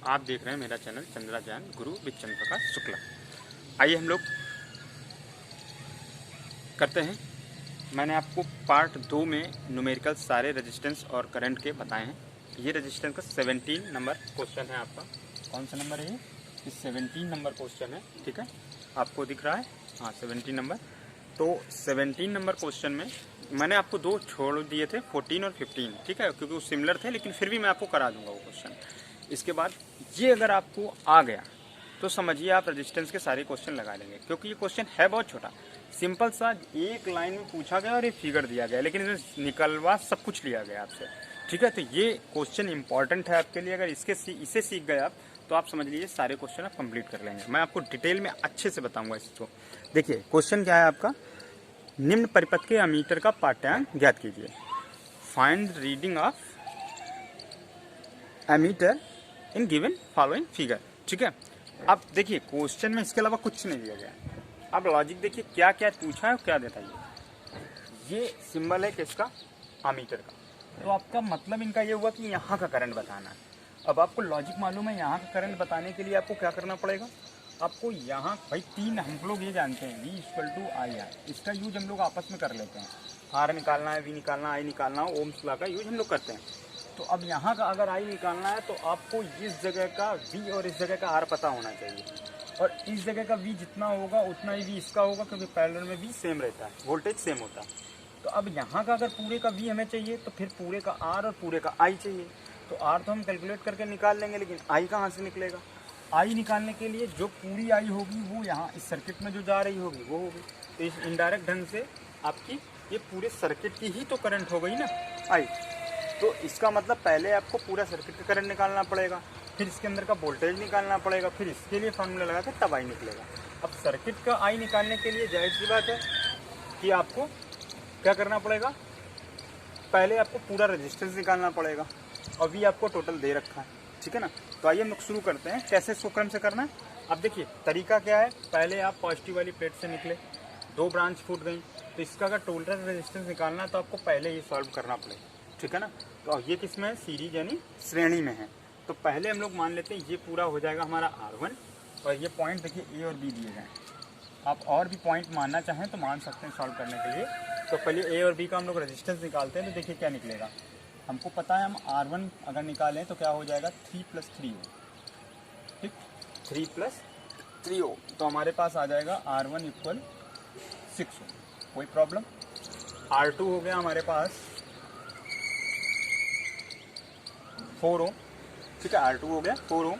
आप देख रहे हैं मेरा चैनल चंद्रायान गुरु विद चंद्र प्रकाश शुक्ला। आइए हम लोग करते हैं। मैंने आपको पार्ट 2 में न्यूमेरिकल सारे रेजिस्टेंस और करंट के बताए हैं। ये रेजिस्टेंस का 17 नंबर क्वेश्चन है आपका। कौन सा नंबर है ये? 17 नंबर क्वेश्चन है, ठीक है। आपको दिख रहा है? हाँ, 17 नंबर। तो 17 नंबर क्वेश्चन में मैंने आपको दो छोड़ दिए थे, 14 और 15, ठीक है, क्योंकि वो सिमिलर थे, लेकिन फिर भी मैं आपको करा दूंगा वो क्वेश्चन। इसके बाद ये अगर आपको आ गया तो समझिए आप रेजिस्टेंस के सारे क्वेश्चन लगा लेंगे, क्योंकि ये क्वेश्चन है बहुत छोटा, सिंपल सा, एक लाइन में पूछा गया और एक फिगर दिया गया, लेकिन इसमें निकलवा सब कुछ लिया गया आपसे, ठीक है। तो ये क्वेश्चन इंपॉर्टेंट है आपके लिए। अगर इसे सीख गए आप तो आप समझ लीजिए सारे क्वेश्चन आप कंप्लीट कर लेंगे। मैं आपको डिटेल में अच्छे से बताऊंगा इसको। देखिए क्वेश्चन क्या है आपका, निम्न परिपथ के अमीटर का पाठ्यांक ज्ञात कीजिए। Find reading of ammeter in given following figure, ठीक है। अब देखिए क्वेश्चन में इसके अलावा कुछ नहीं दिया गया। अब लॉजिक देखिए क्या क्या पूछा है और क्या देता है। ये सिंबल है किसका? अमीटर का। तो आपका मतलब इनका ये हुआ कि यहाँ का करंट बताना है। अब आपको लॉजिक मालूम है, यहाँ का करंट बताने के लिए आपको क्या करना पड़ेगा, आपको यहाँ भाई तीन हम लोग ये जानते हैं V = IR, इसका यूज हम लोग आपस में कर लेते हैं। R निकालना है, V निकालना है, I निकालना है, ओम्स लॉ का यूज हम लोग करते हैं। तो अब यहाँ का अगर I निकालना है तो आपको इस जगह का V और इस जगह का R पता होना चाहिए, और इस जगह का V जितना होगा उतना ही V इसका होगा, क्योंकि पैरेलल में V सेम रहता है, वोल्टेज सेम होता है। तो अब यहाँ का अगर पूरे का V हमें चाहिए तो फिर पूरे का R और पूरे का I चाहिए। तो R तो हम कैलकुलेट करके निकाल लेंगे, लेकिन I कहाँ से निकलेगा? I निकालने के लिए जो पूरी I होगी वो यहाँ इस सर्किट में जो जा रही होगी वो होगी। तो इस इनडायरेक्ट ढंग से आपकी ये पूरे सर्किट की ही तो करंट हो गई ना I। तो इसका मतलब पहले आपको पूरा सर्किट का करंट निकालना पड़ेगा, फिर इसके अंदर का वोल्टेज निकालना पड़ेगा, फिर इसके लिए फार्मूला लगा के तब I निकलेगा। अब सर्किट का I निकालने के लिए जाहिर सी बात है कि आपको क्या करना पड़ेगा, पहले आपको पूरा रेजिस्टेंस निकालना पड़ेगा, और भी आपको टोटल दे रखा है, ठीक है ना। तो आइए हम लोग शुरू करते हैं कैसे इसको क्रम से करना है। अब देखिए तरीका क्या है, पहले आप पॉजिटिव वाली प्लेट से निकले, दो ब्रांच फूट गई, तो इसका अगर टोटल रेजिस्टेंस निकालना है तो आपको पहले ये सॉल्व करना पड़ेगा, ठीक है ना। तो ये किस में है? सीरीज यानी श्रेणी में है। तो पहले हम लोग मान लेते हैं ये पूरा हो जाएगा हमारा R1, और ये पॉइंट देखिए A और B दिए गए। आप और भी पॉइंट मानना चाहें तो मान सकते हैं सॉल्व करने के लिए। तो पहले A और B का हम लोग रेजिस्टेंस निकालते हैं, तो देखिए क्या निकलेगा। हमको पता है हम R1 अगर निकालें तो क्या हो जाएगा, 3 + 3 Ω, ठीक, 3 + 3 Ω। तो हमारे पास आ जाएगा R1 = 6 Ω, कोई प्रॉब्लम। R2 हो गया हमारे पास 4 Ω, ठीक है, R2 हो गया 4 Ω।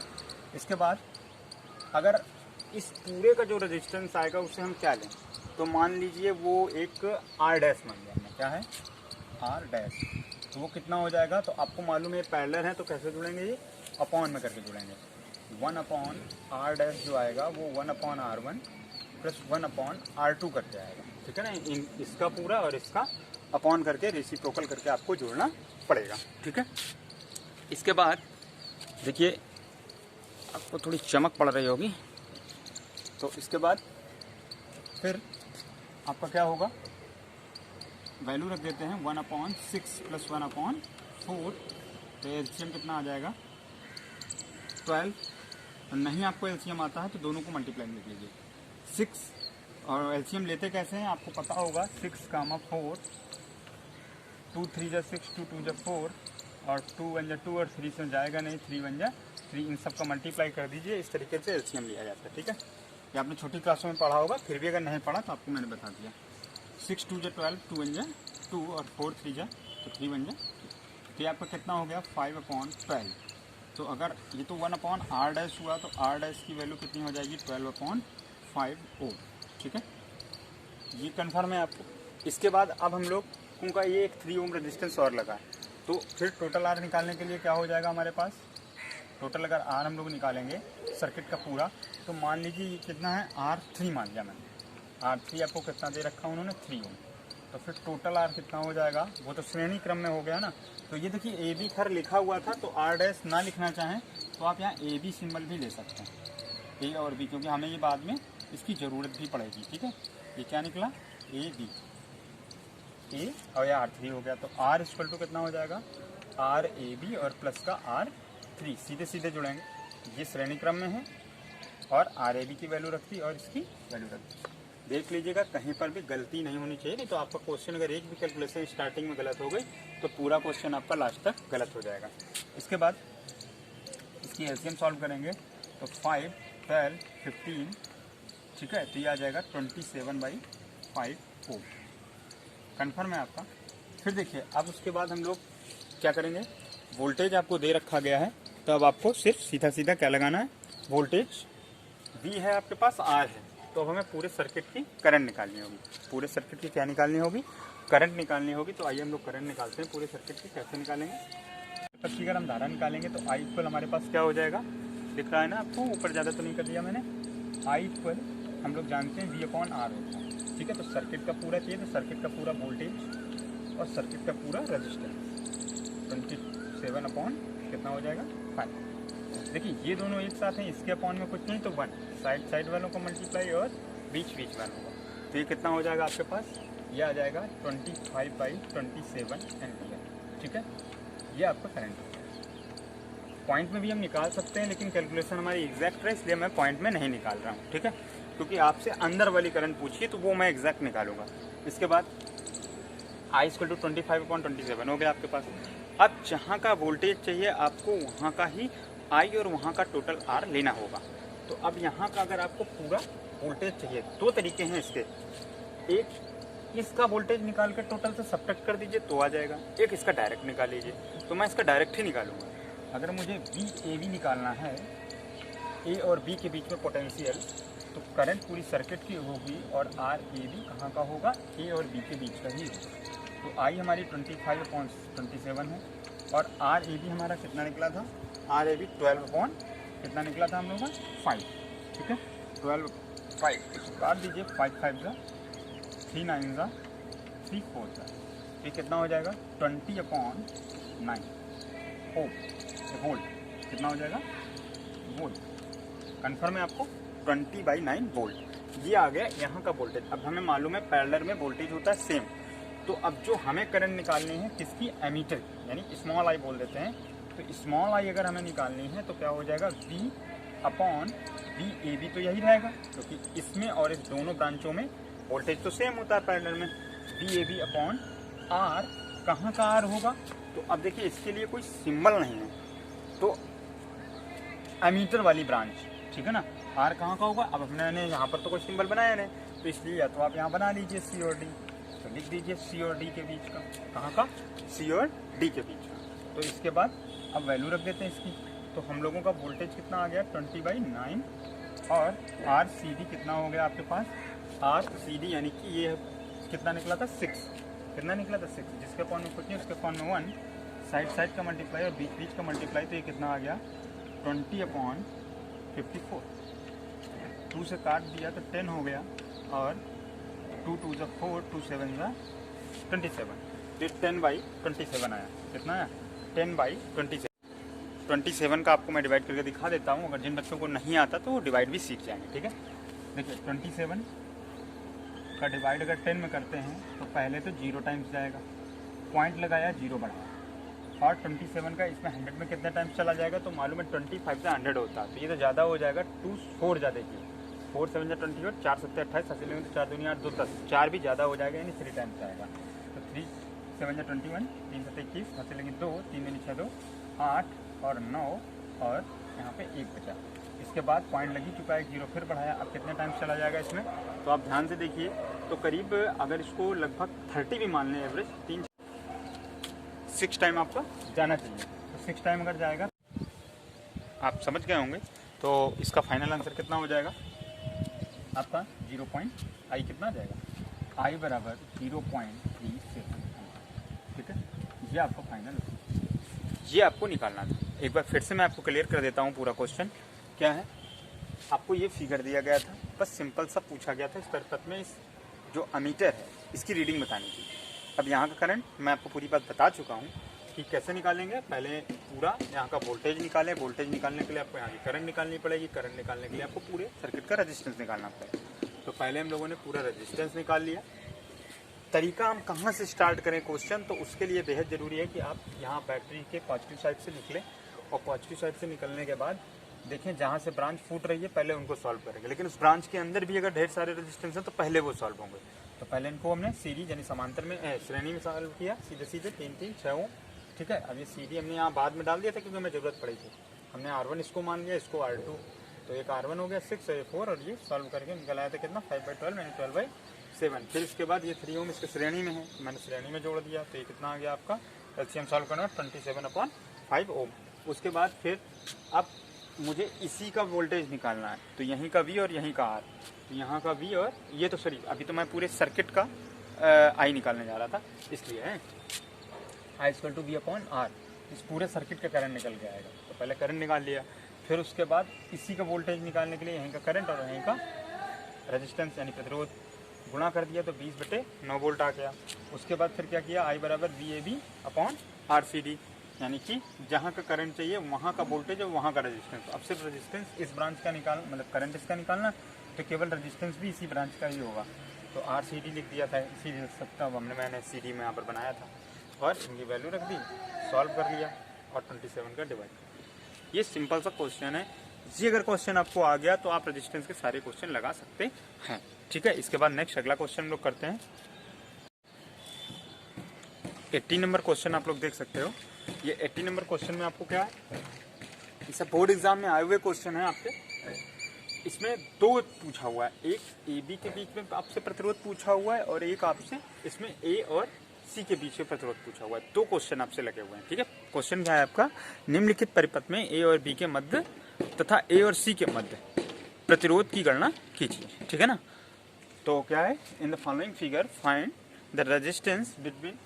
इसके बाद अगर इस पूरे का जो रेजिस्टेंस आएगा उसे हम क्या लें, तो मान लीजिए वो एक R' मान लिया हमने, क्या है R'। तो वो कितना हो जाएगा, तो आपको मालूम है पैरेलल है तो कैसे जुड़ेंगे, ये अपॉन में करके जुड़ेंगे। 1/R' जो आएगा वो 1/R1 + 1/R2 करके आएगा, ठीक है ना। इसका पूरा और इसका अपॉन करके रेसिप्रोकल करके आपको जोड़ना पड़ेगा, ठीक है। इसके बाद देखिए आपको थोड़ी चमक पड़ रही होगी, तो इसके बाद फिर आपका क्या होगा, वैल्यू रख देते हैं 1/6 + 1/4। तो एलसीएम कितना आ जाएगा 12। नहीं आपको एलसीएम आता है तो दोनों को मल्टीप्लाई लिख लीजिए 6, और एलसीएम लेते कैसे हैं आपको पता होगा, 6, 4, 2 3 = 6, 2 2 = 4, और 2 1 = 2, और 3 से जाएगा नहीं, 3 1 = 3, इन सब का मल्टीप्लाई कर दीजिए। इस तरीके से एलसीएम लिया जाता है, ठीक है। ये आपने छोटी क्लासों में पढ़ा होगा, फिर भी अगर नहीं पढ़ा तो आपको मैंने बता दिया। 6 2 = 12, 2 1 = 2, और 4 3 = तो 3 1 = 2। तो ये आपका कितना हो गया 5/12। तो अगर ये तो 1/R' हुआ तो R' की वैल्यू कितनी हो जाएगी 12/5 Ω, ठीक है। ये कन्फर्म है आपको। इसके बाद अब हम लोग उनका ये एक 3 Ω रेजिस्टेंस और लगा है, तो फिर टोटल R निकालने के लिए क्या हो जाएगा हमारे पास, टोटल अगर R हम लोग निकालेंगे सर्किट का पूरा, तो मान लीजिए ये कितना है R3 मान लिया मैंने। R3 आपको कितना दे रखा उन्होंने 3 Ω, तो फिर टोटल R कितना हो जाएगा, वो तो श्रेणी क्रम में हो गया ना। तो ये देखिए AB खैर लिखा हुआ था, तो R' ना लिखना चाहें तो आप यहाँ AB सिंबल भी ले सकते हैं, A और B, क्योंकि हमें ये बाद में इसकी ज़रूरत भी पड़ेगी, ठीक है। ये क्या निकला AB, A और यह R3 हो गया। तो R = कितना हो जाएगा RAB और प्लस का R3, सीधे सीधे जुड़ेंगे, ये श्रेणी क्रम में है और RAB की वैल्यू रखती और इसकी वैल्यू रखती। देख लीजिएगा कहीं पर भी गलती नहीं होनी चाहिए, नहीं तो आपका क्वेश्चन अगर एक भी कैलकुलेशन स्टार्टिंग में गलत हो गई तो पूरा क्वेश्चन आपका लास्ट तक गलत हो जाएगा। इसके बाद इसकी एलसीएम सॉल्व करेंगे तो 5, 12, 15, ठीक है, तो ये आ जाएगा 27/5 4। कन्फर्म है आपका। फिर देखिए अब उसके बाद हम लोग क्या करेंगे, वोल्टेज आपको दे रखा गया है तो अब आपको सिर्फ सीधा सीधा क्या लगाना है, वोल्टेज V है आपके पास, R है, तो अब हमें पूरे सर्किट की करंट निकालनी होगी। पूरे सर्किट की क्या निकालनी होगी, करंट निकालनी होगी। तो आइए हम लोग करंट निकालते हैं पूरे सर्किट की। कैसे निकालेंगे, तो अगर हम धारा निकालेंगे तो I इक्वल हमारे पास क्या हो जाएगा, दिख रहा है ना आपको, ऊपर ज़्यादा तो नहीं कर दिया मैंने। I इक्वल हम लोग जानते हैं V/R होता है, ठीक है। तो सर्किट का पूरा चाहिए, तो सर्किट का पूरा वोल्टेज और सर्किट का पूरा रजिस्टेंस 27 अपॉन कितना हो जाएगा 5। देखिए ये दोनों एक साथ हैं, इसके अपॉन में कुछ नहीं तो 1, साइड वालों को मल्टीप्लाई और बीच वालों का, तो ये कितना हो जाएगा आपके पास, ये आ जाएगा 25/27 एम्पियर, ठीक है। ये आपका करंट हो जाएगा। पॉइंट में भी हम निकाल सकते हैं लेकिन कैलकुलेशन हमारी एग्जैक्ट है, इसलिए मैं पॉइंट में नहीं निकाल रहा हूँ, ठीक है, क्योंकि आपसे अंदर वाली करंट पूछिए तो वो मैं एग्जैक्ट निकालूंगा। इसके बाद I = 25/27 हो गया आपके पास। अब जहाँ का वोल्टेज चाहिए आपको वहाँ का ही I और वहाँ का टोटल R लेना होगा। तो अब यहाँ का अगर आपको पूरा वोल्टेज चाहिए, दो तरीके हैं इसके, एक इसका वोल्टेज निकाल कर टोटल से सब्ट्रैक्ट कर दीजिए तो आ जाएगा, एक इसका डायरेक्ट निकाल लीजिए। तो मैं इसका डायरेक्ट ही निकालूंगा। अगर मुझे VAB निकालना है, A और B के बीच में पोटेंशियल, तो करंट पूरी सर्किट की होगी और RAB कहाँ का होगा, A और B के बीच का ही होगा। तो I हमारी 25/27 है और RAB हमारा कितना निकला था, RAB 12 कितना निकला था हम लोगों का 5, ठीक है, 12/5 काट दीजिए, 5 5 जा 3 9 जा 3 4 जा, ये कितना हो जाएगा 20/9 वोल्ट, कितना हो जाएगा वोल्ट। कन्फर्म है आपको 20/9 वोल्ट। ये आ गया यहाँ का वोल्टेज। अब हमें मालूम है पैरेलल में वोल्टेज होता है सेम, तो अब जो हमें करंट निकालनी है किसकी, एमीटर यानी स्मॉल आई बोल देते हैं। तो स्मॉल आई अगर हमें निकालनी है तो क्या हो जाएगा, V/VAB तो यही रहेगा क्योंकि इसमें और इस दोनों ब्रांचों में वोल्टेज तो सेम होता है पैरेलल में। VAB/R कहाँ का R होगा, तो अब देखिए इसके लिए कोई सिंबल नहीं है, तो एमीटर वाली ब्रांच, ठीक है ना, R कहाँ का होगा। अब मैंने यहाँ पर तो कोई सिंबल बनाया नहीं, तो इसलिए या तो आप यहाँ बना लीजिए C और D, तो लिख दीजिए C और D के बीच का, कहाँ का, C और D के बीच का। तो इसके बाद अब वैल्यू रख देते हैं इसकी, तो हम लोगों का वोल्टेज कितना आ गया 20/9 और RCD कितना हो गया आपके पास, RCD यानी कि ये कितना निकला था 6, कितना निकला था 6, जिसके अपॉन में कुछ नहीं उसके अपॉन में 1, साइड का मल्टीप्लाई और बीच का मल्टीप्लाई, तो ये कितना आ गया 20/54, 2 से काट दिया तो 10 हो गया और 2 2 जा 4, 2 7 जा 27, तो 10/27 आया, कितना आया 10/27। 27 का आपको मैं डिवाइड करके दिखा देता हूँ, अगर जिन बच्चों को नहीं आता तो वो डिवाइड भी सीख जाएंगे, ठीक है। देखिए 27 का डिवाइड अगर 10 में करते हैं तो पहले तो 0 टाइम्स जाएगा, पॉइंट लगाया 0 बढ़ाया, और 27 का इसमें 100 में कितने टाइम्स चला जाएगा, तो मालूम है 25 से 100 होता है, तो ये तो ज़्यादा हो जाएगा, 2 4 ज़्यादा देखिए, 4 7 जा 28, 4 7 28, 80 लेंगे तो 4 दूनी 8 2 10, 4 भी ज़्यादा हो जाएगा यानी 3 टाइम्स आएगा, तो 3 7 जा 21, 3 7 21, 80 लेंगे 2, 3 दूनी 6 2 8 और 9 और यहाँ पे 1 बचा। इसके बाद पॉइंट लग ही चुका है, 0 फिर बढ़ाया, अब कितने टाइम्स चला जाएगा इसमें, तो आप ध्यान से देखिए, तो करीब अगर इसको लगभग 30 भी मान लें एवरेज, 6 टाइम आपका जाना चाहिए, तो 6 टाइम अगर जाएगा आप समझ गए होंगे, तो इसका फाइनल आंसर कितना हो जाएगा आपका 0.I कितना आ जाएगा, I बराबर 0.37, ठीक है। ये आपका फाइनल, ये आपको निकालना था। एक बार फिर से मैं आपको क्लियर कर देता हूँ पूरा क्वेश्चन क्या है। आपको ये फिगर दिया गया था, बस सिंपल सा पूछा गया था इस परिपथ में इस जो अमीटर है इसकी रीडिंग बतानी थी। अब यहाँ का करंट मैं आपको पूरी बात बता चुका हूँ कि कैसे निकालेंगे। पहले पूरा यहाँ का वोल्टेज निकालें, वोल्टेज निकालने के लिए आपको यहाँ की करंट निकालनी पड़ेगी, करंट निकालने के लिए आपको पूरे सर्किट का रेजिस्टेंस निकालना पड़ेगा। तो पहले हम लोगों ने पूरा रेजिस्टेंस निकाल लिया। तरीका हम कहाँ से स्टार्ट करें क्वेश्चन, तो उसके लिए बेहद ज़रूरी है कि आप यहाँ बैटरी के पॉजिटिव साइड से निकलें और पॉजिटिव साइड से निकलने के बाद देखें जहाँ से ब्रांच फूट रही है पहले उनको सॉल्व करेंगे, लेकिन उस ब्रांच के अंदर भी अगर ढेर सारे रेजिस्टेंस हैं तो पहले वो सॉल्व होंगे। तो पहले इनको हमने सीरीज यानी समांतर में श्रेणी में सॉल्व किया, सीधे सीधे 3 3 6 ओम। ठीक है, अब ये CD हमने यहाँ बाद में डाल दिया था क्योंकि हमें जरूरत पड़ी थी। हमने R1 इसको मान लिया, इसको R2, तो एक R1 हो गया 6 और 4, और ये सॉल्व करके निकल आया था कितना 5/12 यानी 12/7। फिर इसके बाद ये 3 ओम इसके श्रेणी में है, मैंने श्रेणी में जोड़ दिया, तो ये कितना आ गया आपका एलसीएम सॉल्व करना 27/5 ओम। उसके बाद फिर अब मुझे इसी का वोल्टेज निकालना है, तो यहीं का V और यहीं का R, तो यहाँ का V और ये तो सॉरी अभी तो मैं पूरे सर्किट का I निकालने जा रहा था, इसलिए है I=V/R, इस पूरे सर्किट का करंट निकल के आएगा। तो पहले करंट निकाल लिया, फिर उसके बाद इसी का वोल्टेज निकालने के लिए यहीं का करंट और यहीं का रेजिस्टेंस यानी प्रतिरोध गुणा कर दिया, तो 20/9 वोल्ट आ गया। उसके बाद फिर क्या किया, I = VAB/RCD, यानी कि जहाँ का करंट चाहिए वहाँ का वोल्टेज और वहाँ का रेजिस्टेंस। अब सिर्फ रेजिस्टेंस इस ब्रांच का निकालना, मतलब करंट इसका निकालना, तो केवल रेजिस्टेंस भी इसी ब्रांच का ही होगा। तो RCD लिख दिया था, इसी लिख सकता हूँ, मैंने CD में यहाँ पर बनाया था और इनकी वैल्यू रख दी, सॉल्व कर लिया और 27 का डिवाइड कर दिया। ये सिंपल सा क्वेश्चन है। ये अगर क्वेश्चन आपको आ गया तो आप रेजिस्टेंस के सारे क्वेश्चन लगा सकते हैं। ठीक है, इसके बाद नेक्स्ट अगला क्वेश्चन हम लोग करते हैं। 80 नंबर क्वेश्चन आप लोग देख सकते हो। ये 80 नंबर क्वेश्चन में आपको क्या है, इसे बोर्ड एग्जाम में आए हुए क्वेश्चन है आपके। इसमें दो पूछा हुआ है, एक AB के बीच में आपसे प्रतिरोध पूछा हुआ है और एक आपसे इसमें A और C के बीच में प्रतिरोध पूछा हुआ है। दो क्वेश्चन आपसे लगे हुए हैं। ठीक है, क्वेश्चन क्या है आपका, निम्नलिखित परिपथ में A और B के मध्य तथा A और C के मध्य प्रतिरोध की गणना कीजिए। ठीक है ना, तो क्या है, in the following figure find the resistance between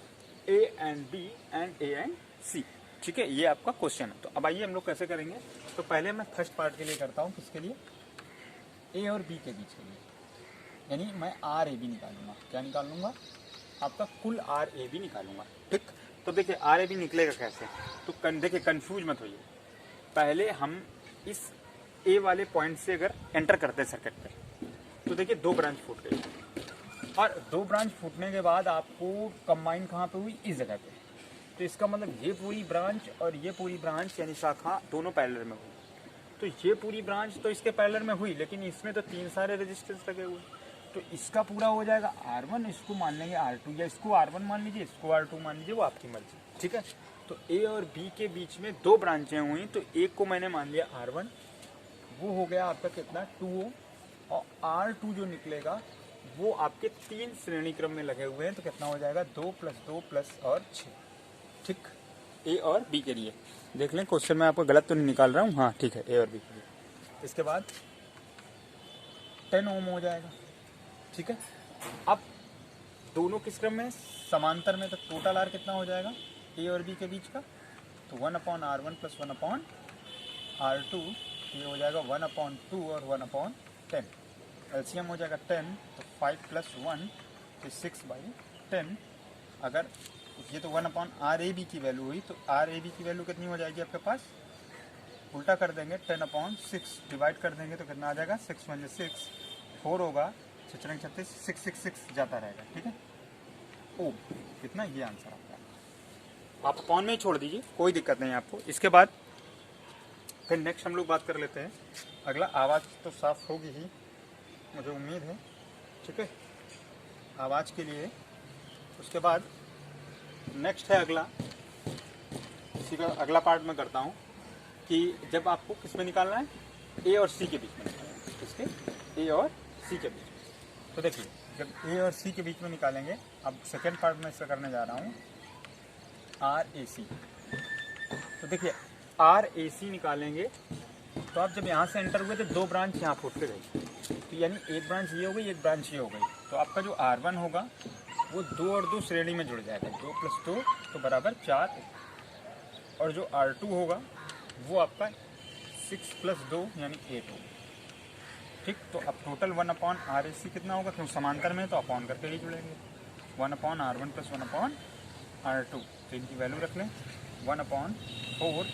A and B and A and C। ठीक है, ये आपका क्वेश्चन है। तो अब आइए हम लोग कैसे करेंगे। तो पहले मैं फर्स्ट पार्ट के लिए करता हूँ, किसके लिए, A और B के बीच के लिए, यानी मैं RAB निकालूंगा। क्या निकाल लूंगा, आपका कुल RAB निकालूंगा। ठीक, तो देखिए RAB निकलेगा कैसे, तो देखिए कंफ्यूज मत होइए। पहले हम इस A वाले पॉइंट से अगर एंटर करते हैं सर्किट पे, तो देखिए दो ब्रांच फूट गई, और दो ब्रांच फूटने के बाद आपको कंबाइन कहाँ पे हुई, इस जगह पे। तो इसका मतलब ये पूरी ब्रांच और ये पूरी ब्रांच यानी शाखा दोनों पैरेलल में हुई। तो ये पूरी ब्रांच तो इसके पैरेलल में हुई, लेकिन इसमें तो 3 सारे रेजिस्टेंस लगे हुए, तो इसका पूरा हो जाएगा R1, इसको मान लेंगे R2, या इसको R1 मान लीजिए, इसको R2 मान लीजिए, वो आपकी मर्जी। ठीक है, तो A और B के बीच में दो ब्रांचें हुई, तो एक को मैंने मान लिया R1, वो हो गया आपका कितना 2 और R2 जो निकलेगा वो आपके 3 श्रेणी क्रम में लगे हुए हैं, तो कितना हो जाएगा 2 + 2 + और 6। ठीक, A और B के लिए देख लें, क्वेश्चन में आपको गलत तो नहीं निकाल रहा हूँ, हाँ ठीक है, A और B के लिए। इसके बाद 10 ओम हो जाएगा। ठीक है, अब दोनों किस क्रम में, समांतर में, तो टोटल R कितना हो जाएगा A और B के बीच का, तो 1/R1 + 1/R2, ये हो जाएगा 1/2 और 1/10। एलसीएम हो जाएगा 10, तो 5 + 1 तो 6/10। अगर ये तो 1/RAB की वैल्यू हुई, तो RAB की वैल्यू कितनी हो जाएगी आपके पास, उल्टा कर देंगे 10/6 डिवाइड कर देंगे तो कितना आ जाएगा 6 × 6 4 होगा, 6 × 36 666 जाता रहेगा। ठीक है, ओ कितना, ये आंसर आपका, आप अपॉन में ही छोड़ दीजिए, कोई दिक्कत नहीं आपको। इसके बाद फिर नेक्स्ट हम लोग बात कर लेते हैं। अगला, आवाज़ तो साफ होगी ही मुझे उम्मीद है। ठीक है, आवाज़ के लिए। उसके बाद नेक्स्ट है अगला, इसी का अगला पार्ट में करता हूँ कि जब आपको किस में निकालना है, A और C के बीच में निकालना है। किसके, A और C के बीच में। तो देखिए जब A और C के बीच में निकालेंगे, अब सेकेंड पार्ट में इसका करने जा रहा हूँ RAC। तो देखिए RAC निकालेंगे, तो आप जब यहाँ से एंटर हुए तो दो ब्रांच यहाँ फूट के गई, तो यानी एक ब्रांच ये हो गई, एक ब्रांच ये हो गई, तो आपका जो R1 होगा वो 2 और 2 श्रेणी में जुड़ जाएगा, 2 + 2 तो बराबर 4, और जो R2 होगा वो आपका 6 + 2 यानी 8 होगा। ठीक, तो अब टोटल 1/RAC कितना होगा, क्योंकि समांतर में तो अपॉन करके ही जुड़ेंगे, 1/R1 + 1/R2, तो इनकी वैल्यू रख लें, 1/4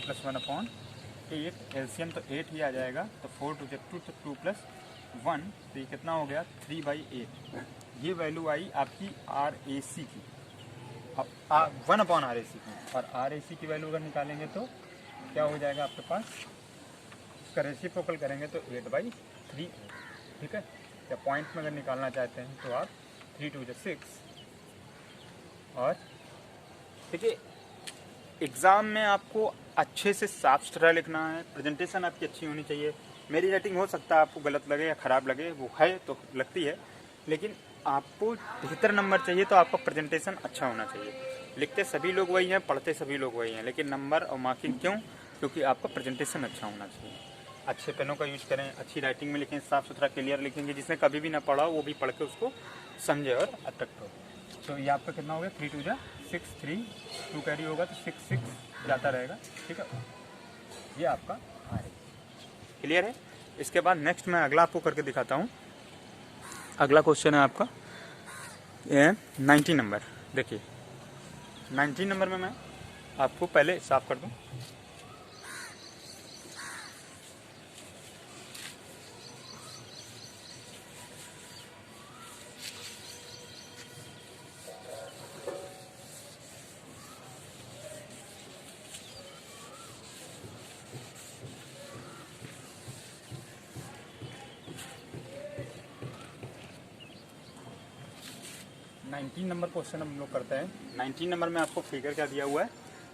+ 1/8, एलसीएम तो 8 ही आ जाएगा, तो 4 × 2 तो 2 + 1, तो ये कितना हो गया 3/8। ये वैल्यू आई आपकी RAC की, अब 1/RAC की, और RAC की वैल्यू अगर निकालेंगे तो क्या हो जाएगा आपके पास उसका रेसिप्रोकल करेंगे तो 8/3, ठीक है। या पॉइंट में अगर निकालना चाहते हैं तो आप 3 2 6। और देखिए एग्ज़ाम में आपको अच्छे से साफ सुथरा लिखना है, प्रेजेंटेशन आपकी अच्छी होनी चाहिए। मेरी राइटिंग हो सकता है आपको गलत लगे या ख़राब लगे, वो है तो लगती है, लेकिन आपको बेहतर नंबर चाहिए तो आपका प्रेजेंटेशन अच्छा होना चाहिए। लिखते सभी लोग वही हैं, पढ़ते सभी लोग वही हैं, लेकिन नंबर और मार्किंग क्यों? क्योंकि आपका प्रेजेंटेशन अच्छा होना चाहिए। अच्छे पेनों का यूज़ करें, अच्छी राइटिंग में लिखें, साफ़ सुथरा क्लियर लिखेंगे, जिसने कभी भी ना पढ़ा हो वो भी पढ़ के उसको समझे और अट्रैक्ट हो। तो ये आपका कितना हो गया? 3 2 6, 3 2 कैरी होगा तो 6 6 जाता रहेगा, ठीक है। ये आपका आ है, क्लियर है। इसके बाद नेक्स्ट मैं अगला आपको करके दिखाता हूँ। अगला क्वेश्चन है आपका 19 नंबर। देखिए 19 नंबर में मैं आपको पहले साफ कर दूँ। नाइनटीन नंबर क्वेश्चन हम लोग करते हैं। 19 नंबर में आपको फिगर क्या दिया हुआ है?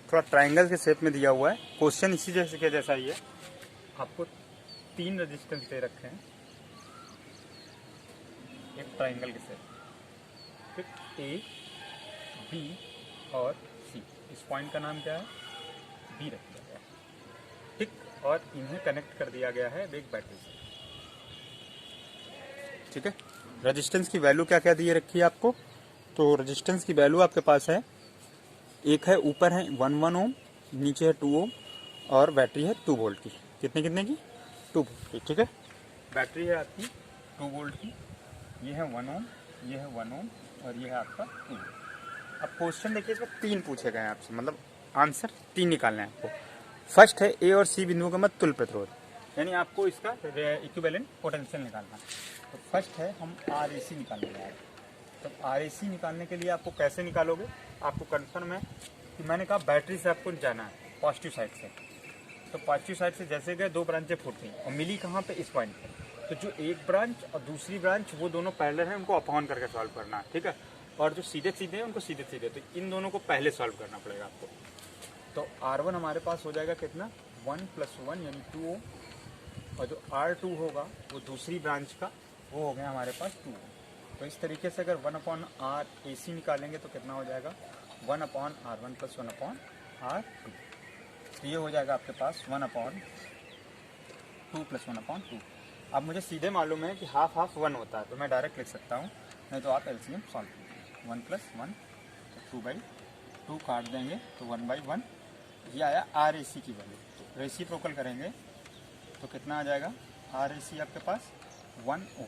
थोड़ा ट्राइंगल के शेप में दिया हुआ है। क्वेश्चन इसी जैसे के जैसा ही है। आपको 3 रेजिस्टेंस दे रखे हैं एक ट्राइंगल के शेप, ठीक, ए बी और सी। इस पॉइंट का नाम क्या है? बी रख दिया गया है, ठीक। और इन्हें कनेक्ट कर दिया गया है एक बैटरी से, ठीक है। रेजिस्टेंस की वैल्यू क्या क्या दी रखी है आपको? तो रेजिस्टेंस की वैल्यू आपके पास है, एक है ऊपर है 1 ओम, नीचे है 2 ओम और बैटरी है 2 वोल्ट की। कितने कितने की? 2 वोल्ट की, ठीक है। बैटरी है आपकी 2 वोल्ट की, ये है 1 ओम, ये है 1 ओम और ये है आपका 2 वोल्ट। अब क्वेश्चन देखिए, इसमें 3 पूछे गए हैं आपसे, मतलब आंसर 3 निकालना है आपको। फर्स्ट है ए और सी बिंदुओं का मध्य तुल्य प्रतिरोध, यानी आपको इसका इक्विवेलेंट पोटेंशियल निकालना है। तो फर्स्ट है हम RAC निकालने जा रहे हैं। तो RAC निकालने के लिए आपको कैसे निकालोगे? आपको कन्फर्म है कि मैंने कहा बैटरी से आपको जाना है पॉजिटिव साइड से। तो पॉजिटिव साइड से जैसे गए 2 ब्रांचें फूटती और मिली कहाँ पे? इस पॉइंट पे। तो जो एक ब्रांच और दूसरी ब्रांच वो दोनों पैरेलल हैं, उनको अपॉन करके सॉल्व करना है, ठीक है। और जो सीधे सीधे हैं उनको सीधे सीधे, तो इन दोनों को पहले सॉल्व करना पड़ेगा आपको। तो R1 हमारे पास हो जाएगा कितना? 1 + 1 यानी 2 ओम, और जो R2 होगा वो दूसरी ब्रांच का, वो हो गया हमारे पास 2 ओम। तो इस तरीके से अगर 1/RAC निकालेंगे तो कितना हो जाएगा? 1/R1 + 1/R2। तो ये हो जाएगा आपके पास 1/2 + 1/2। अब मुझे सीधे मालूम है कि हाफ हाफ 1 होता है, तो मैं डायरेक्ट लिख सकता हूँ, नहीं तो आप LCM सॉल्व कीजिए। 1 + 1 तो 2/2 काट देंगे तो 1/1। ये आया RAC की वैल्यू। रेसिप्रोकल करेंगे तो कितना आ जाएगा? RAC आपके पास 1 ओम,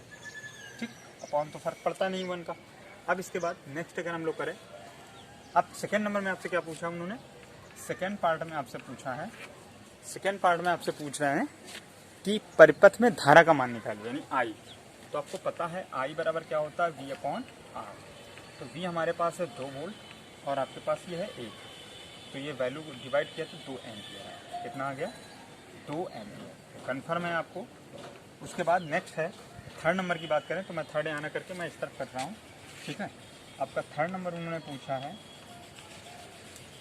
ठीक। अपॉन तो फर्क पड़ता नहीं 1 का। अब इसके बाद नेक्स्ट अगर हम लोग करें, अब सेकेंड नंबर में आपसे क्या पूछा उन्होंने? सेकेंड पार्ट में आपसे पूछा है, सेकेंड पार्ट में आपसे पूछ रहे हैं कि परिपथ में धारा का मान निकालिए, यानी I। तो आपको पता है I बराबर क्या होता है? V/R। तो V हमारे पास है 2 वोल्ट और आपके पास ये है 1, तो ये वैल्यू डिवाइड किया तो 2 एम्पियर है। कितना आ गया? 2 एम्पियर। कन्फर्म है आपको। उसके बाद नेक्स्ट है थर्ड नंबर की बात करें तो मैं थर्ड यहाँ करके मैं इस तरफ कर रहा हूँ, ठीक है। आपका थर्ड नंबर उन्होंने पूछा है,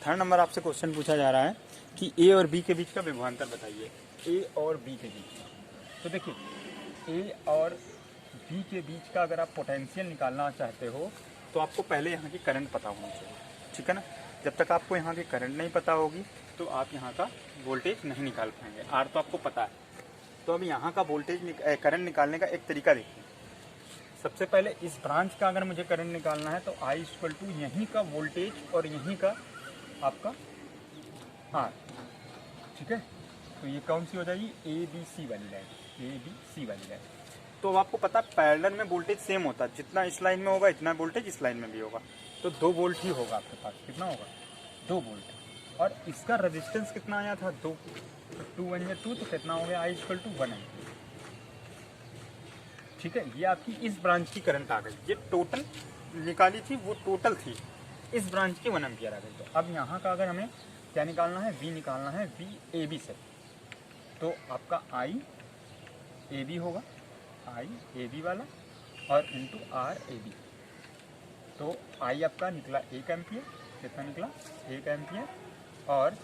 थर्ड नंबर आपसे क्वेश्चन पूछा जा रहा है कि A और B के बीच का विभवांतर बताइए। A और B के बीच, तो देखिए A और B के बीच का अगर आप पोटेंशियल निकालना चाहते हो तो आपको पहले यहाँ की करंट पता होनी चाहिए, ठीक है ना। जब तक आपको यहाँ की करंट नहीं पता होगी तो आप यहाँ का वोल्टेज नहीं निकाल पाएंगे। R तो आपको पता है। तो अब यहाँ का वोल्टेज करंट निकालने का एक तरीका देखिए। सबसे पहले इस ब्रांच का अगर मुझे करंट निकालना है तो I = यहीं का वोल्टेज और यहीं का आपका R, ठीक है। तो ये कौन सी हो जाएगी? ABC वाली लाइन, ABC वाली लाइन। तो अब आपको पता है पैरेलल में वोल्टेज सेम होता है, जितना इस लाइन में होगा इतना वोल्टेज इस लाइन में भी होगा, तो 2 वोल्ट ही होगा आपके पास। कितना होगा? 2 वोल्ट। और इसका रेजिस्टेंस कितना आया था? 2, तो 2 × 2 तो कितना हो गया? I = 1 एम्पियर, ठीक है। ये आपकी इस ब्रांच की करंट आ गई। ये टोटल निकाली थी, वो टोटल थी, इस ब्रांच की 1 एम्पियर आ गई। तो अब यहाँ का अगर हमें क्या निकालना है? V निकालना है, VAB से। तो आपका आई ए बी होगा, आई ए बी वाला, और इंटू आर ए बी। तो आई आपका निकला 1 एम्पियर, कितना निकला 1 एम्पियर, और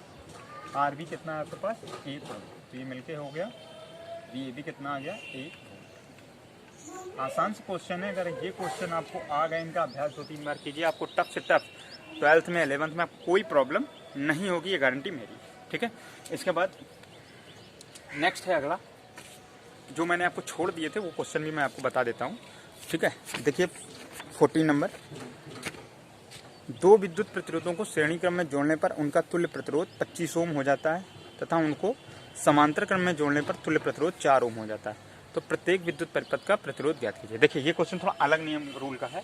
आर बी कितना है आपके पास 1 वोल्ट। तो ये मिलके हो गया वी ए बी कितना आ गया 1 वोल्ट। आसान से क्वेश्चन है, अगर ये क्वेश्चन आपको आ गए, इनका अभ्यास 2-3 बार कीजिए, आपको टफ से टफ 12th में 11th में आपको कोई प्रॉब्लम नहीं होगी, ये गारंटी मेरी। ठीक है, इसके बाद नेक्स्ट है अगला, जो मैंने आपको छोड़ दिए थे वो क्वेश्चन भी मैं आपको बता देता हूँ। ठीक है, देखिए 14 नंबर, 2 विद्युत प्रतिरोधों को श्रेणी क्रम में जोड़ने पर उनका तुल्य प्रतिरोध 25 ओम हो जाता है तथा उनको समांतर क्रम में जोड़ने पर तुल्य प्रतिरोध 4 ओम हो जाता है। तो प्रत्येक विद्युत परिपथ का प्रतिरोध ज्ञात कीजिए। देखिए ये क्वेश्चन थोड़ा अलग नियम रूल का है,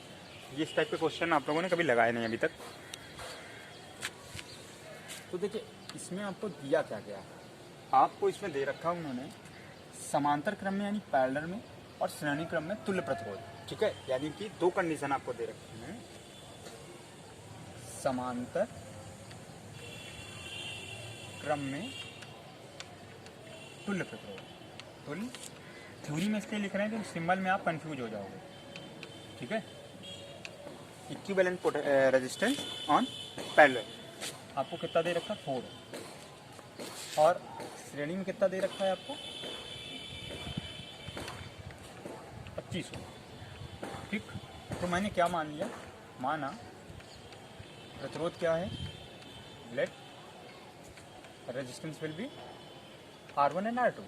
ये इस टाइप के क्वेश्चन आप लोगों ने कभी लगाए नहीं अभी तक। तो देखिए इसमें आपको दिया क्या गया है, आपको इसमें दे रखा उन्होंने समांतर क्रम में यानी पैरेलल में और श्रेणी क्रम में तुल्य प्रतिरोध। ठीक है, यानी कि 2 कंडीशन आपको दे रखी हैं, समांतर क्रम में तुल्य प्रतिरोध। तुल्य थ्योरी में इसलिए लिख रहे हैं तो सिंबल में आप कंफ्यूज हो जाओगे। ठीक है, इक्विवेलेंट रेजिस्टेंस ऑन पैरेलल आपको कितना दे रखा है 4, और श्रेणी में कितना दे रखा है आपको 25। ठीक, तो मैंने क्या मान लिया, माना प्रतिरोध क्या है, let resistance will be R1 and R2।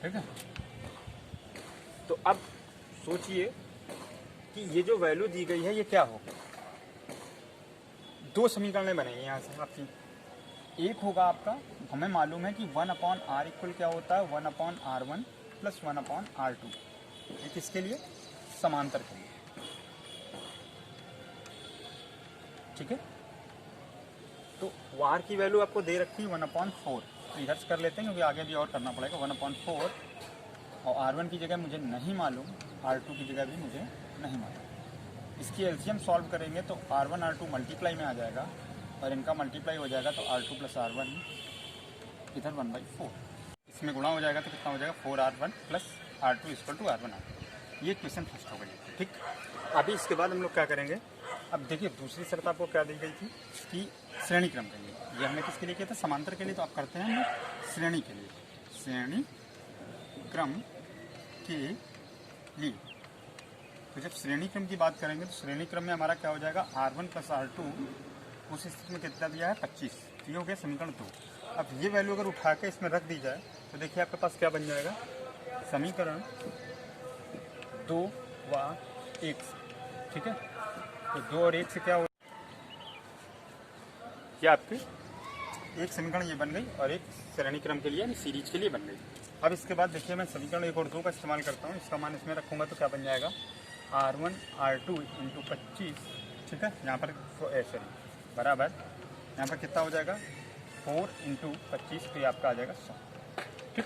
ठीक है, तो अब सोचिए कि ये जो वैल्यू दी गई है ये क्या होगी। 2 समीकरण बनेंगे यहाँ से आपकी। एक होगा आपका, हमें मालूम है कि 1/R इक्वल क्या होता है 1/R1 प्लस 1/R2। ये किसके लिए, समांतर के लिए। ठीक है, तो R की वैल्यू आपको दे रखी है 1/4, तो इधर से कर लेते हैं क्योंकि आगे भी और करना पड़ेगा। 1/4 और R1 की जगह मुझे नहीं मालूम, R2 की जगह भी मुझे नहीं मालूम। इसकी एलसीएम सॉल्व करेंगे तो R1 R2 मल्टीप्लाई में आ जाएगा और इनका मल्टीप्लाई हो जाएगा तो R2 प्लस R1 इधर 1/4, इसमें गुणा हो जाएगा तो कितना हो जाएगा 4R1 plus R2 equal to R1 R2। ये क्वेश्चन फर्स्ट हो गया। ठीक, अभी इसके बाद हम लोग क्या करेंगे, अब देखिए दूसरी शर्त आपको क्या दी गई थी कि श्रेणी क्रम के लिए, ये हमने किसके लिए किया था, समांतर के लिए, तो आप करते हैं हम लोग श्रेणी के लिए, श्रेणी क्रम के लिए। तो जब श्रेणी क्रम की बात करेंगे तो श्रेणी क्रम में हमारा क्या हो जाएगा R1 प्लस R2, उस स्थिति में कितना दिया है 25। तो ये हो गया समीकरण 2। अब ये वैल्यू अगर उठा के इसमें रख दी जाए तो देखिए आपके पास क्या बन जाएगा, समीकरण 2 व 1। ठीक है, तो 2 और 1 से क्या हो, ये आपके एक समीकरण ये बन गई और एक श्रेणी क्रम के लिए यानी सीरीज के लिए बन गई। अब इसके बाद देखिए मैं समीकरण 1 और 2 का इस्तेमाल करता हूँ, इसका मान इसमें रखूँगा तो क्या बन जाएगा R1 R2 इंटू 25। ठीक है, यहाँ पर सॉरी बराबर, यहाँ पर कितना हो जाएगा 4 इंटू 25, तो ये आपका आ जाएगा 100। ठीक,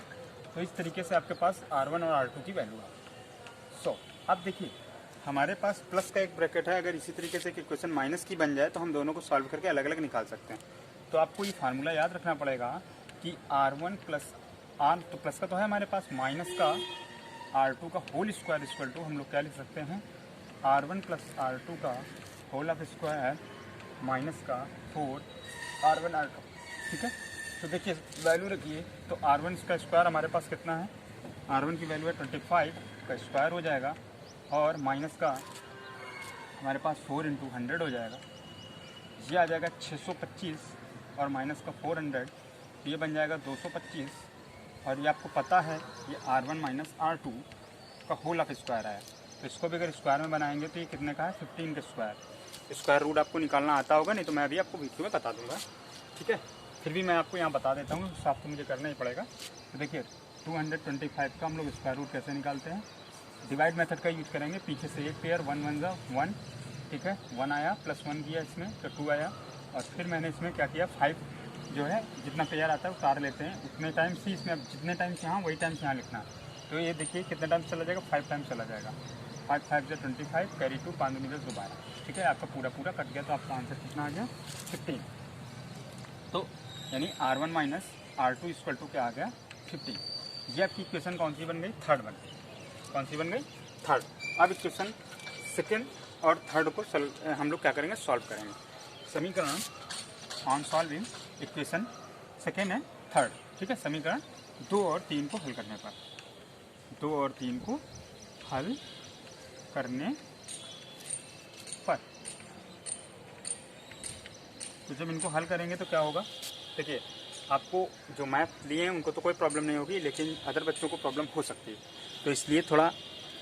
तो इस तरीके से आपके पास R1 और R2 की वैल्यू है 100। अब देखिए हमारे पास प्लस का एक ब्रैकेट है, अगर इसी तरीके से कि क्वेश्चन माइनस की बन जाए तो हम दोनों को सॉल्व करके अलग अलग निकाल सकते हैं। तो आपको ये फार्मूला याद रखना पड़ेगा कि R1 प्लस R, तो प्लस का तो है हमारे पास, माइनस का R2 का होल स्क्वायर इक्वल टू हम लोग क्या लिख सकते हैं R1 प्लस R2 का होल ऑफ स्क्वायर माइनस का 4 R1 R2। ठीक है, तो देखिए वैल्यू रखिए, तो R1 का स्क्वायर हमारे पास कितना है, R1 की वैल्यू है 25 का स्क्वायर हो जाएगा, और माइनस का हमारे पास 4 इंटू 100 हो जाएगा, ये आ जाएगा 625, और माइनस का 400, तो ये बन जाएगा 225। और ये आपको पता है ये R1 माइनस R2 का होल ऑफ स्क्वायर आया, तो इसको भी अगर स्क्वायर में बनाएंगे तो ये कितने का है 15 का स्क्वायर। स्क्वायर रूट आपको निकालना आता होगा, नहीं तो मैं अभी आपको वीडियो में बता दूंगा। ठीक है, फिर भी मैं आपको यहाँ बता देता हूँ, साफ तो मुझे करना ही पड़ेगा। तो देखिए 225 का हम लोग स्क्वायर रूट कैसे निकालते हैं, डिवाइड मेथड का यूज करेंगे, पीछे से एक पेयर 1 1 1। ठीक है, 1 आया प्लस 1 किया इसमें तो 2 आया, और फिर मैंने इसमें क्या किया 5 जो है जितना पेयर आता है उतार लेते हैं, उतने टाइम से इसमें जितने टाइम से यहाँ वही टाइम से यहाँ लिखना। तो ये देखिए कितने टाइम चला जाएगा 5 टाइम चला जाएगा, 5 5 जो 25 कैरी 2 5 मीटर दोबारा। ठीक है, आपका पूरा कट गया, तो आपका आंसर कितना आ गया 15। तो यानी R1 minus R2 equal to क्या आ गया 15। ये आपकी इक्वेशन कौन सी बन गई, थर्ड बन गई। कौन सी बन गई, थर्ड। अब इक्वेशन सेकेंड और थर्ड को हम लोग क्या करेंगे, सॉल्व करेंगे। समीकरण ऑन सॉल्विंग इक्वेशन सेकेंड है थर्ड, ठीक है। समीकरण 2 और 3 को हल करने पर, 2 और 3 को हल करने पर, तो जब इनको हल करेंगे तो क्या होगा, देखिए आपको जो मैथ लिए हैं उनको तो कोई प्रॉब्लम नहीं होगी, लेकिन अदर बच्चों को प्रॉब्लम हो सकती है। तो इसलिए थोड़ा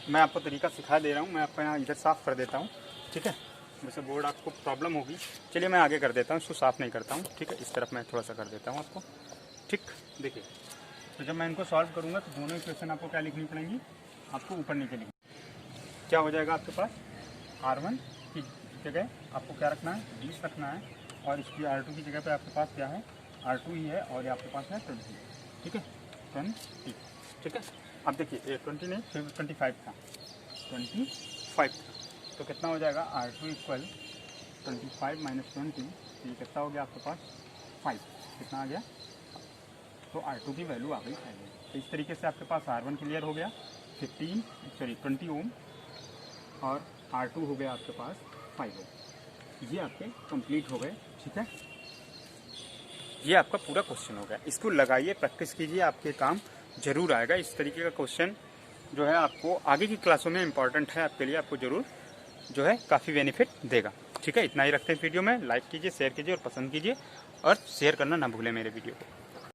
मैं आपको तरीका सिखा दे रहा हूँ। मैं आपका यहाँ इधर साफ़ कर देता हूँ, ठीक है। वैसे बोर्ड आपको प्रॉब्लम होगी, चलिए मैं आगे कर देता हूँ, इसको साफ़ नहीं करता हूँ, ठीक है। इस तरफ मैं थोड़ा सा कर देता हूँ आपको, ठीक। देखिए तो जब मैं इनको सॉल्व करूँगा तो दोनों इक्वेशन आपको क्या लिखनी पड़ेंगी, आपको ऊपर नीचे लिखनी। क्या हो जाएगा आपके पास, R1 की जगह आपको क्या रखना है, 20 रखना है, और इसकी R2 की जगह पे आपके पास क्या है, R2 ही है, और ये आपके पास है 20, ठीक है, 20, ठीक है। अब देखिए 20 नहीं, 25 था, 25 तो कितना हो जाएगा, R2 इक्वल 25 माइनस 20, ये कितना हो गया आपके पास 5, कितना आ गया, तो R2 की वैल्यू आ गई 5। तो इस तरीके से आपके पास R1 क्लियर हो गया 20 ओम, और R2 हो गया आपके पास 5 ओम। ये आपके कंप्लीट हो गए, ठीक है। ये आपका पूरा क्वेश्चन हो गया। इसको लगाइए, प्रैक्टिस कीजिए, आपके काम जरूर आएगा। इस तरीके का क्वेश्चन जो है आपको आगे की क्लासों में इंपॉर्टेंट है आपके लिए, आपको जरूर जो है काफ़ी बेनिफिट देगा, ठीक है। इतना ही रखते हैं वीडियो में। लाइक कीजिए, शेयर कीजिए और पसंद कीजिए, और शेयर करना ना भूलें मेरे वीडियो को।